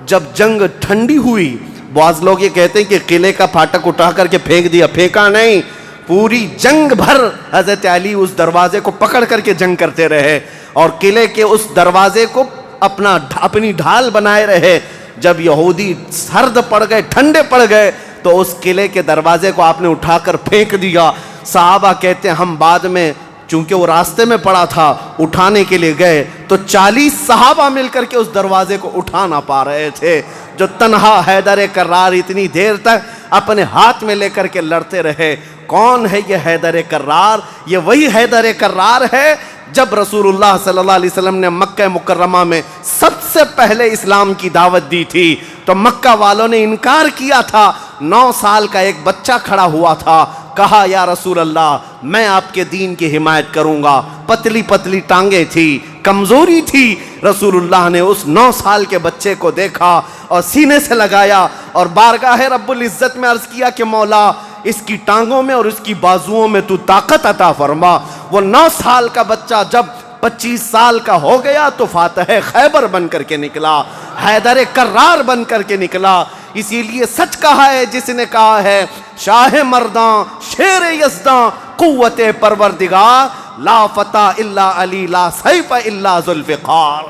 جب جنگ ٹھنڈی ہوئی، بعض لوگ یہ کہتے ہیں کہ قلعے کا پھاٹک اٹھا کر کے پھینک دیا، پھینکا نہیں، پوری جنگ بھر حضرت علی اس دروازے کو پکڑ کر کے جنگ کرتے رہے اور قلعے کے اس دروازے کو اپنی ڈھال بنائے رہے۔ جب یہودی سرد پڑ گئے، ٹھنڈے پڑ گئے، تو اس قلعے کے دروازے کو آپ نے اٹھا کر پھینک دیا۔ صحابہ کہتے ہیں ہم بعد میں، چونکہ وہ راستے میں پڑا تھا، اٹھانے کے لیے گئے تو 40 صحابہ مل کر کے اس دروازے کو اٹھا نہ پا رہے تھے۔ جو تنہا حیدر کرار اتنی دیر تک اپنے ہاتھ میں لے کر کے لڑتے رہے۔ کون ہے یہ حیدر کرار؟ یہ وہی حیدر کرار ہے جب رسول اللہ صلی اللہ علیہ وسلم نے مکہ مکرمہ میں سب سے پہلے اسلام کی دعوت دی تھی تو مکہ والوں نے انکار کیا تھا۔ 9 سال کا ایک بچہ کھڑا ہوا تھا، کہا یا رسول اللہ میں آپ کے دین کی حمایت کروں گا۔ پتلی پتلی ٹانگیں تھی، کمزوری تھی۔ رسول اللہ نے اس 9 سال کے بچے کو دیکھا اور سینے سے لگایا اور بارگاہ رب العزت میں عرض کیا کہ مولا اس کی ٹانگوں میں اور اس کی بازوؤں میں تو طاقت عطا فرما۔ وہ 9 سال کا بچہ جب 25 سال کا ہو گیا تو فاتح خیبر بن کر کے نکلا، حیدر کرار بن کر کے نکلا۔ اسی لیے سچ کہا ہے جس نے کہا ہے شاہ مرداں شیر یزداں قوت پروردگار، لا فتح الا علی لا سیف الا ذوالفقار۔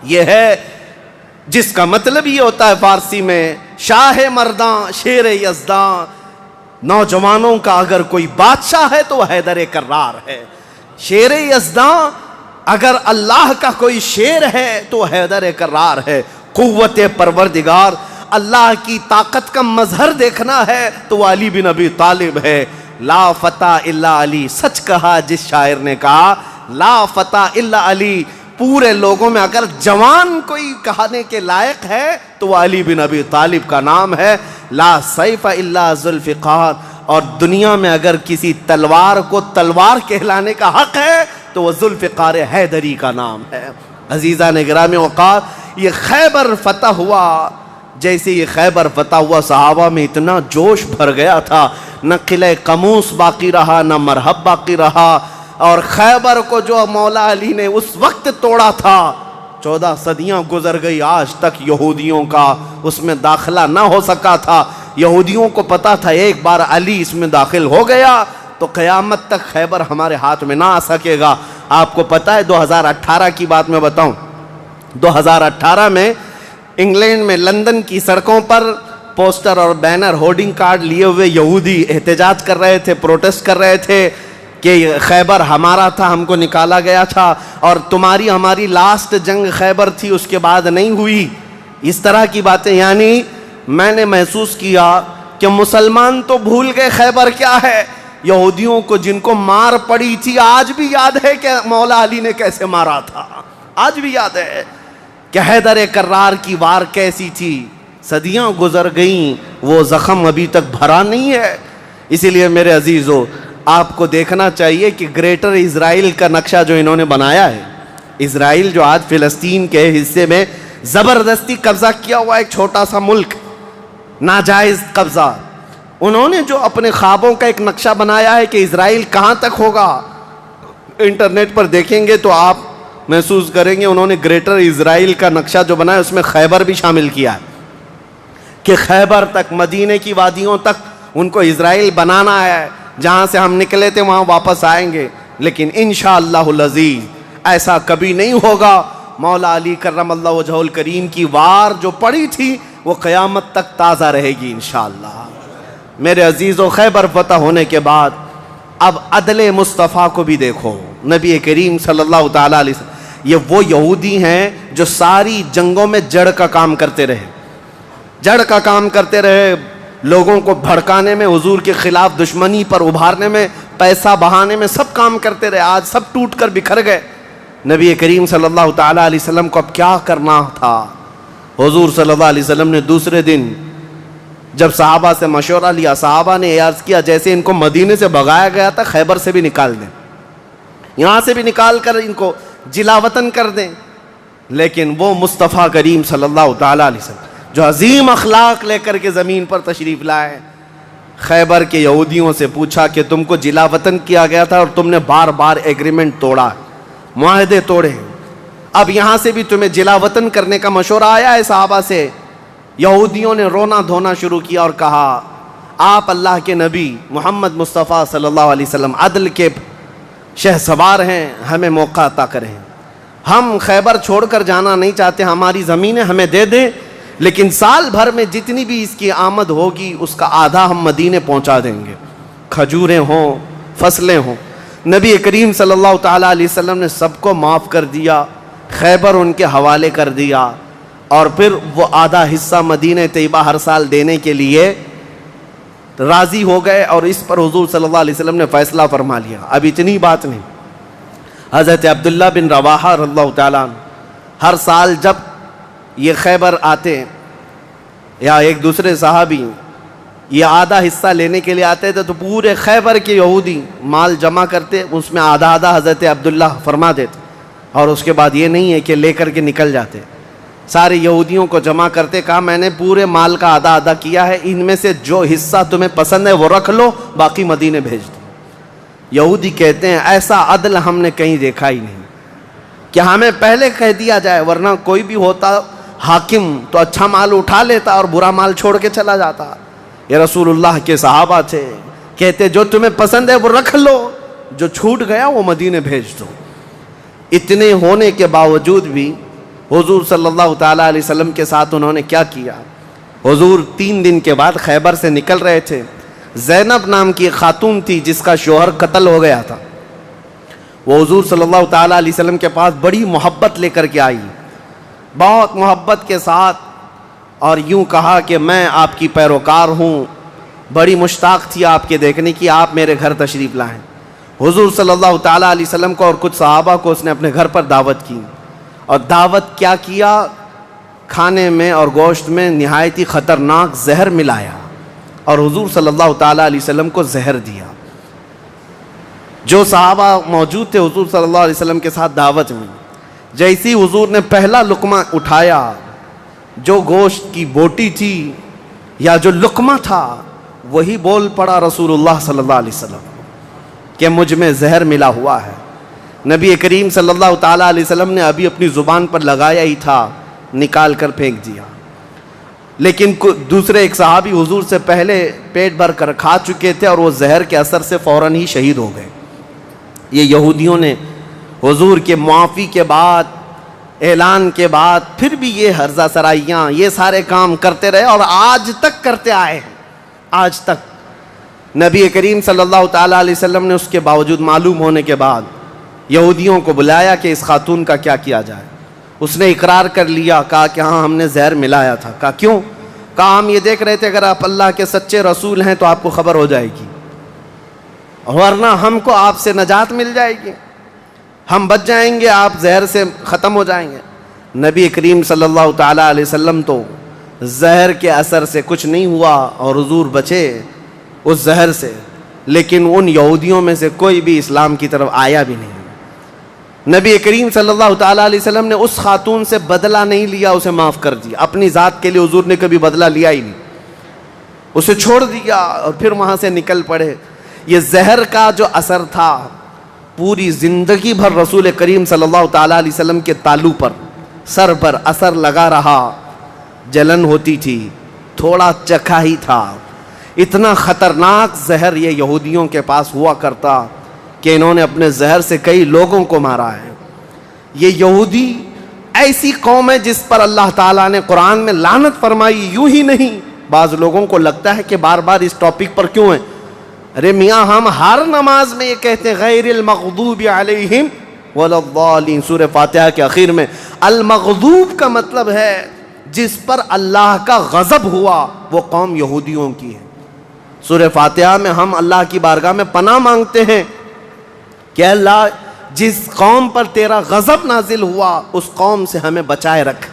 یہ ہے جس کا مطلب یہ ہوتا ہے فارسی میں شاہ مرداں شیر یزداں، نوجوانوں کا اگر کوئی بادشاہ ہے تو وہ حیدر کرار ہے۔ شیر یزداں اگر اللہ کا کوئی شیر ہے تو حیدر کرار ہے۔ قوت پروردگار، اللہ کی طاقت کا مظہر دیکھنا ہے تو وہ علی بن ابی طالب ہے۔ لا فتح الا علی، سچ کہا جس شاعر نے کہا لا فتح الا علی۔ پورے لوگوں میں اگر جوان کوئی کہانے کے لائق ہے تو وہ علی بن ابی طالب کا نام ہے۔ لا سیف الا ذوالفقار، اور دنیا میں اگر کسی تلوار کو تلوار کہلانے کا حق ہے تو وہ ذوالفقار حیدری کا نام ہے۔ عزیزان گرامی وقار، یہ خیبر فتح ہوا، جیسے یہ خیبر فتح ہوا صحابہ میں اتنا جوش بھر گیا تھا، نہ قلعہ قموس باقی رہا نہ مرحب باقی رہا۔ اور خیبر کو جو مولا علی نے اس وقت توڑا تھا، 14 صدیاں گزر گئی، آج تک یہودیوں کا اس میں داخلہ نہ ہو سکا تھا۔ یہودیوں کو پتا تھا ایک بار علی اس میں داخل ہو گیا تو قیامت تک خیبر ہمارے ہاتھ میں نہ آ سکے گا۔ آپ کو پتا ہے 2018 کی بات میں بتاؤں، 2018 میں انگلینڈ میں لندن کی سڑکوں پر پوسٹر اور بینر ہورڈنگ کارڈ لیے ہوئے یہودی احتجاج کر رہے تھے، پروٹیسٹ کر رہے تھے کہ خیبر ہمارا تھا، ہم کو نکالا گیا تھا اور تمہاری ہماری لاسٹ جنگ خیبر تھی، اس کے بعد نہیں ہوئی۔ اس طرح کی باتیں، یعنی میں نے محسوس کیا کہ مسلمان تو بھول گئے خیبر کیا ہے۔ یہودیوں کو جن کو مار پڑی تھی آج بھی یاد ہے کہ مولا علی نے کیسے مارا تھا، آج بھی یاد ہے کہ حیدر کرار کی وار کیسی تھی۔ صدیاں گزر گئیں، وہ زخم ابھی تک بھرا نہیں ہے۔ اسی لیے میرے عزیزو، آپ کو دیکھنا چاہیے کہ گریٹر اسرائیل کا نقشہ جو انہوں نے بنایا ہے، اسرائیل جو آج فلسطین کے حصے میں زبردستی قبضہ کیا ہوا ایک چھوٹا سا ملک، ناجائز قبضہ، انہوں نے جو اپنے خوابوں کا ایک نقشہ بنایا ہے کہ اسرائیل کہاں تک ہوگا، انٹرنیٹ پر دیکھیں گے تو آپ محسوس کریں گے انہوں نے گریٹر اسرائیل کا نقشہ جو بنایا اس میں خیبر بھی شامل کیا ہے کہ خیبر تک، مدینے کی وادیوں تک ان کو اسرائیل بنانا ہے۔ جہاں سے ہم نکلے تھے وہاں واپس آئیں گے، لیکن انشاءاللہ العزیز ایسا کبھی نہیں ہوگا۔ مولا علی کرم اللہ وجہہ الکریم کی وار جو پڑی تھی وہ قیامت تک تازہ رہے گی انشاءاللہ۔ میرے عزیزو، خیبر فتح ہونے کے بعد اب عدل مصطفیٰ کو بھی دیکھو۔ نبی کریم صلی اللہ تعالیٰ علیہ وسلم، یہ وہ یہودی ہیں جو ساری جنگوں میں جڑ کا کام کرتے رہے، جڑ کا کام کرتے رہے، لوگوں کو بھڑکانے میں، حضور کے خلاف دشمنی پر ابھارنے میں، پیسہ بہانے میں، سب کام کرتے رہے۔ آج سب ٹوٹ کر بکھر گئے۔ نبی کریم صلی اللہ تعالیٰ علیہ وسلم کو اب کیا کرنا تھا؟ حضور صلی اللہ علیہ وسلم نے دوسرے دن جب صحابہ سے مشورہ لیا، صحابہ نے عرض کیا جیسے ان کو مدینے سے بھگایا گیا تھا خیبر سے بھی نکال دیں، یہاں سے بھی نکال کر ان کو جلا وطن کر دیں. لیکن وہ مصطفیٰ کریم صلی اللہ تعالیٰ علیہ وسلم جو عظیم اخلاق لے کر کے زمین پر تشریف لائے، خیبر کے یہودیوں سے پوچھا کہ تم کو جلا وطن کیا گیا تھا اور تم نے بار بار ایگریمنٹ توڑا، معاہدے توڑے، اب یہاں سے بھی تمہیں جلا وطن کرنے کا مشورہ آیا ہے صحابہ سے. یہودیوں نے رونا دھونا شروع کیا اور کہا آپ اللہ کے نبی محمد مصطفیٰ صلی اللہ علیہ وسلم عدل کے شہسوار ہیں، ہمیں موقع عطا کریں، ہم خیبر چھوڑ کر جانا نہیں چاہتے، ہماری زمینیں ہمیں دے دیں، لیکن سال بھر میں جتنی بھی اس کی آمد ہوگی اس کا آدھا ہم مدینے پہنچا دیں گے، کھجوریں ہوں، فصلیں ہوں. نبی کریم صلی اللہ تعالیٰ علیہ وسلم نے سب کو معاف کر دیا، خیبر ان کے حوالے کر دیا، اور پھر وہ آدھا حصہ مدینہ طیبہ ہر سال دینے کے لیے راضی ہو گئے، اور اس پر حضور صلی اللہ علیہ وسلم نے فیصلہ فرما لیا. اب اتنی بات نہیں، حضرت عبداللہ بن رواحہ رضی اللہ تعالیٰ عنہ ہر سال جب یہ خیبر آتے یا ایک دوسرے صحابی یہ آدھا حصہ لینے کے لیے آتے تھے تو پورے خیبر کے یہودی مال جمع کرتے، اس میں آدھا آدھا حضرت عبداللہ فرما دیتے، اور اس کے بعد یہ نہیں ہے کہ لے کر کے نکل جاتے، سارے یہودیوں کو جمع کرتے، کہا میں نے پورے مال کا آدھا آدھا کیا ہے، ان میں سے جو حصہ تمہیں پسند ہے وہ رکھ لو، باقی مدینے بھیج دو. یہودی کہتے ہیں ایسا عدل ہم نے کہیں دیکھا ہی نہیں کہ ہمیں پہلے کہہ دیا جائے، ورنہ کوئی بھی ہوتا حاکم تو اچھا مال اٹھا لیتا اور برا مال چھوڑ کے چلا جاتا. یہ رسول اللہ کے صحابہ تھے، کہتے جو تمہیں پسند ہے وہ رکھ لو، جو چھوٹ گیا وہ مدینے بھیج دو. اتنے ہونے کے باوجود بھی حضور صلی اللہ تعالیٰ علیہ وسلم کے ساتھ انہوں نے کیا کیا. حضور 3 دن کے بعد خیبر سے نکل رہے تھے، زینب نام کی ایک خاتون تھی جس کا شوہر قتل ہو گیا تھا، وہ حضور صلی اللہ تعالیٰ علیہ وسلم کے پاس بڑی محبت لے کر کے آئی، بہت محبت کے ساتھ، اور یوں کہا کہ میں آپ کی پیروکار ہوں، بڑی مشتاق تھی آپ کے دیکھنے کی، آپ میرے گھر تشریف لائیں. حضور صلی اللہ تعالیٰ علیہ وسلم کو اور کچھ صحابہ کو اس نے اپنے گھر پر دعوت کی، اور دعوت کیا کیا، کھانے میں اور گوشت میں نہایت ہی خطرناک زہر ملایا اور حضور صلی اللہ تعالیٰ علیہ وسلم کو زہر دیا. جو صحابہ موجود تھے حضور صلی اللہ علیہ وسلم کے ساتھ دعوت میں، جیسی حضور نے پہلا لقمہ اٹھایا، جو گوشت کی بوٹی تھی یا جو لقمہ تھا وہی بول پڑا رسول اللہ صلی اللہ علیہ وسلم کہ مجھ میں زہر ملا ہوا ہے. نبی کریم صلی اللہ تعالیٰ علیہ وسلم نے ابھی اپنی زبان پر لگایا ہی تھا، نکال کر پھینک دیا. لیکن دوسرے ایک صحابی حضور سے پہلے پیٹ بھر کر کھا چکے تھے اور وہ زہر کے اثر سے فوراً ہی شہید ہو گئے. یہ یہودیوں نے حضور کے معافی کے بعد، اعلان کے بعد پھر بھی یہ ہرزہ سرائیاں، یہ سارے کام کرتے رہے اور آج تک کرتے آئے ہیں. آج تک نبی کریم صلی اللہ تعالیٰ علیہ وسلم نے اس کے باوجود معلوم ہونے کے بعد یہودیوں کو بلایا کہ اس خاتون کا کیا کیا جائے. اس نے اقرار کر لیا، کہا کہ ہاں ہم نے زہر ملایا تھا. کہا کیوں؟ کہا ہم یہ دیکھ رہے تھے اگر آپ اللہ کے سچے رسول ہیں تو آپ کو خبر ہو جائے گی، ورنہ ہم کو آپ سے نجات مل جائے گی، ہم بچ جائیں گے، آپ زہر سے ختم ہو جائیں گے. نبی کریم صلی اللہ تعالیٰ علیہ وسلم تو زہر کے اثر سے کچھ نہیں ہوا اور حضور بچے اس زہر سے، لیکن ان یہودیوں میں سے کوئی بھی اسلام کی طرف آیا بھی نہیں. نبی کریم صلی اللہ تعالیٰ علیہ وسلم نے اس خاتون سے بدلہ نہیں لیا، اسے معاف کر دیا. اپنی ذات کے لیے حضور نے کبھی بدلہ لیا ہی نہیں، اسے چھوڑ دیا اور پھر وہاں سے نکل پڑے. یہ زہر کا جو اثر تھا پوری زندگی بھر رسول کریم صلی اللہ تعالیٰ علیہ وسلم کے تالو پر، سر پر اثر لگا رہا، جلن ہوتی تھی، تھوڑا چکھا ہی تھا. اتنا خطرناک زہر یہ یہودیوں کے پاس ہوا کرتا کہ انہوں نے اپنے زہر سے کئی لوگوں کو مارا ہے. یہ یہودی ایسی قوم ہے جس پر اللہ تعالیٰ نے قرآن میں لعنت فرمائی. یوں ہی نہیں، بعض لوگوں کو لگتا ہے کہ بار بار اس ٹاپک پر کیوں ہے. ارے میاں ہم ہر نماز میں یہ کہتے ہیں غیر المغضوب علیہم ولا الضالین. سورہ فاتحہ کے آخر میں المغضوب کا مطلب ہے جس پر اللہ کا غضب ہوا، وہ قوم یہودیوں کی ہے. سورہ فاتحہ میں ہم اللہ کی بارگاہ میں پناہ مانگتے ہیں کہ اللہ جس قوم پر تیرا غضب نازل ہوا اس قوم سے ہمیں بچائے رکھ،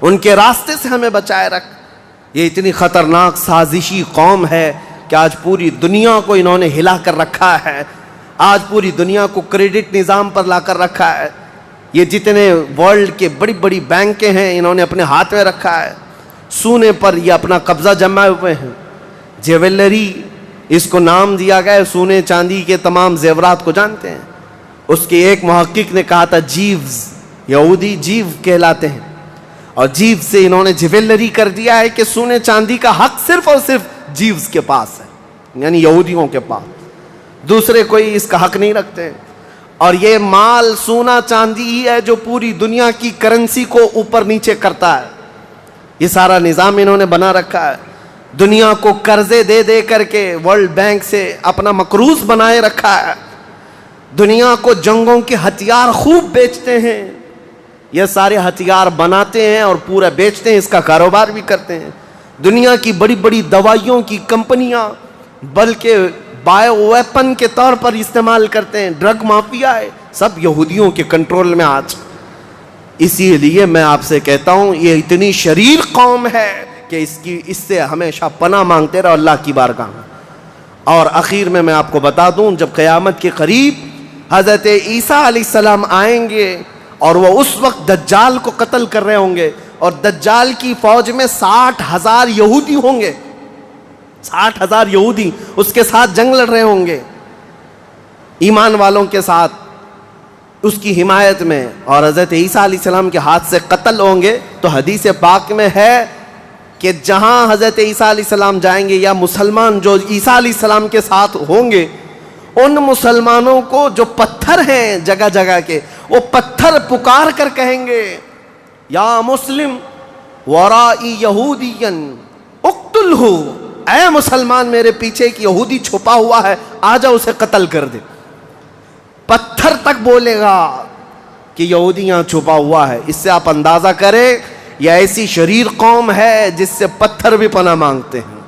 ان کے راستے سے ہمیں بچائے رکھ. یہ اتنی خطرناک سازشی قوم ہے کہ آج پوری دنیا کو انہوں نے ہلا کر رکھا ہے، آج پوری دنیا کو کریڈٹ نظام پر لا کر رکھا ہے۔ یہ جتنے ورلڈ کے بڑی بڑی بینکیں ہیں انہوں نے اپنے ہاتھ میں رکھا ہے، سونے پر یہ اپنا قبضہ جمائے ہوئے ہیں۔ جیولری اس کو نام دیا گیا ہے، سونے چاندی کے تمام زیورات کو جانتے ہیں۔ اس کے ایک محقق نے کہا تھا جیوز، یہودی جیو کہلاتے ہیں، اور جیو سے انہوں نے جیولری کر دیا ہے کہ سونے چاندی کا حق صرف اور صرف جیوز کے پاس ہے، یعنی یہودیوں کے پاس، دوسرے کوئی اس کا حق نہیں رکھتے۔ اور یہ مال سونا چاندی ہی ہے جو پوری دنیا کی کرنسی کو اوپر نیچے کرتا ہے۔ یہ سارا نظام انہوں نے بنا رکھا ہے، دنیا کو قرضے دے دے کر کے ورلڈ بینک سے اپنا مقروض بنائے رکھا ہے، دنیا کو جنگوں کے ہتھیار خوب بیچتے ہیں، یہ سارے ہتھیار بناتے ہیں اور پورا بیچتے ہیں، اس کا کاروبار بھی کرتے ہیں۔ دنیا کی بڑی بڑی دوائیوں کی کمپنیاں بلکہ بایو ویپن کے طور پر استعمال کرتے ہیں، ڈرگ مافیا ہے، سب یہودیوں کے کنٹرول میں آج۔ اسی لیے میں آپ سے کہتا ہوں یہ اتنی شریر قوم ہے کہ اس سے ہمیشہ پناہ مانگتے رہو اللہ کی بارگاہ میں۔ اور اخیر میں آپ کو بتا دوں، جب قیامت کے قریب حضرت عیسیٰ علیہ السلام آئیں گے اور وہ اس وقت دجال کو قتل کر رہے ہوں گے، اور دجال کی فوج میں 60,000 یہودی ہوں گے، 60,000 یہودی اس کے ساتھ جنگ لڑ رہے ہوں گے، ایمان والوں کے ساتھ اس کی حمایت میں، اور حضرت عیسیٰ علیہ السلام کے ہاتھ سے قتل ہوں گے۔ تو حدیث پاک میں ہے کہ جہاں حضرت عیسیٰ علیہ السلام جائیں گے، یا مسلمان جو عیسیٰ علیہ السلام کے ساتھ ہوں گے، ان مسلمانوں کو جو پتھر ہیں جگہ جگہ کے، وہ پتھر پکار کر کہیں گے یا مسلم ورائی یہودین اقتلہ، اے مسلمان میرے پیچھے ایک یہودی چھپا ہوا ہے، آجا اسے قتل کر دے۔ پتھر تک بولے گا کہ یہودی یہاں چھپا ہوا ہے۔ اس سے آپ اندازہ کریں یہ ایسی شریر قوم ہے جس سے پتھر بھی پناہ مانگتے ہیں۔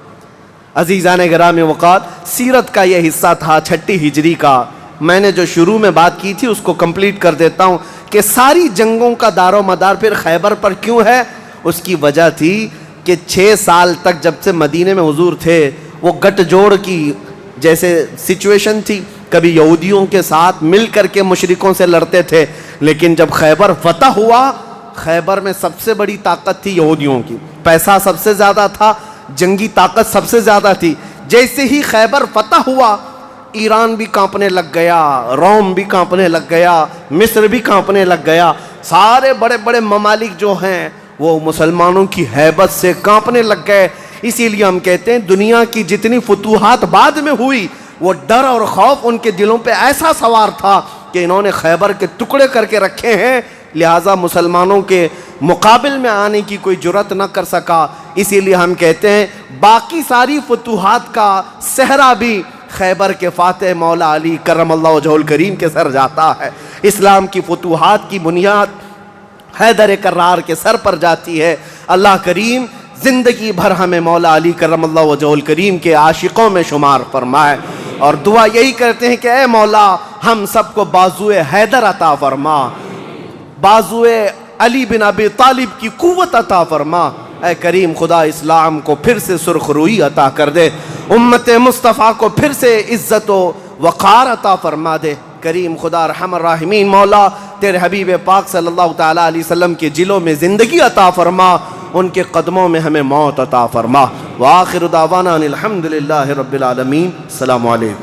عزیزان گرامی وقار، سیرت کا یہ حصہ تھا 6 ہجری کا۔ میں نے جو شروع میں بات کی تھی اس کو کمپلیٹ کر دیتا ہوں کہ ساری جنگوں کا دار و مدار پھر خیبر پر کیوں ہے۔ اس کی وجہ تھی کہ 6 سال تک جب سے مدینے میں حضور تھے، وہ گٹ جوڑ کی جیسے سچویشن تھی، کبھی یہودیوں کے ساتھ مل کر کے مشرکوں سے لڑتے تھے، لیکن جب خیبر فتح ہوا، خیبر میں سب سے بڑی طاقت تھی یہودیوں کی، پیسہ سب سے زیادہ تھا، جنگی طاقت سب سے زیادہ تھی۔ جیسے ہی خیبر فتح ہوا، ایران بھی کانپنے لگ گیا، روم بھی کانپنے لگ گیا، مصر بھی کانپنے لگ گیا، سارے بڑے بڑے ممالک جو ہیں وہ مسلمانوں کی ہیبت سے کانپنے لگ گئے۔ اسی لیے ہم کہتے ہیں دنیا کی جتنی فتوحات بعد میں ہوئی، وہ ڈر اور خوف ان کے دلوں پہ ایسا سوار تھا کہ انہوں نے خیبر کے ٹکڑے کر کے رکھے ہیں، لہٰذا مسلمانوں کے مقابل میں آنے کی کوئی جرات نہ کر سکا۔ اسی لیے ہم کہتے ہیں باقی ساری فتوحات کا صحرا بھی خیبر کے فاتح مولا علی کرم اللہ وجہہ الکریم کے سر جاتا ہے۔ اسلام کی فتوحات کی بنیاد حیدر کرار کے سر پر جاتی ہے۔ اللہ کریم زندگی بھر ہمیں مولا علی کرم اللہ وجہہ الکریم کے عاشقوں میں شمار فرمائے، اور دعا یہی کرتے ہیں کہ اے مولا ہم سب کو بازوئے حیدر عطا فرما، بازوئے علی بن ابی طالب کی قوت عطا فرما۔ اے کریم خدا اسلام کو پھر سے سرخ روئی عطا کر دے، امت مصطفیٰ کو پھر سے عزت و وقار عطا فرما دے۔ کریم خدا رحم الراحمین مولا تیرے حبیب پاک صلی اللہ تعالیٰ علیہ وسلم کے جلوں میں زندگی عطا فرما، ان کے قدموں میں ہمیں موت عطا فرما۔ وآخر دعوانا الحمدللہ رب العالمین۔ السلام علیکم۔